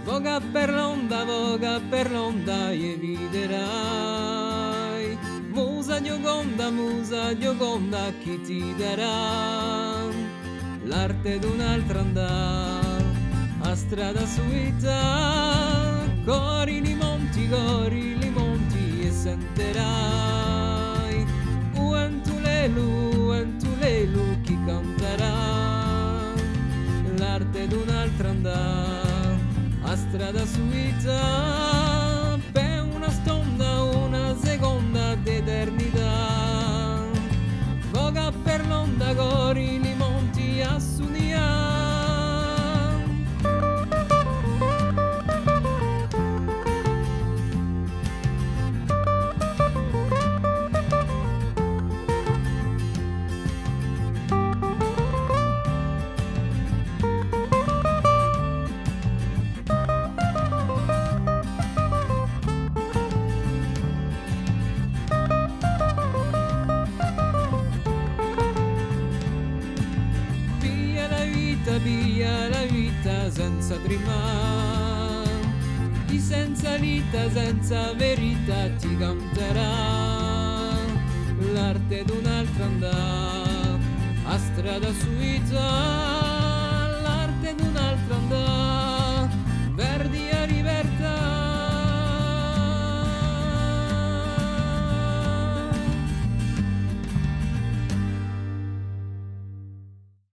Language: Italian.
voga per l'onda e viderai. Musa Gioconda, chi ti darà l'arte d'un'altra andà a strada suita. Cori li monti e sentirai Uentulelu, chi canterà l'arte d'un'altra andà a strada suita, per una stonda, una seconda d'eternità. Voga per l'onda, cori li monti a sunia. Via la vita senza trima, chi senza vita, senza verità ti canterà l'arte d'un'altra andà a strada suita.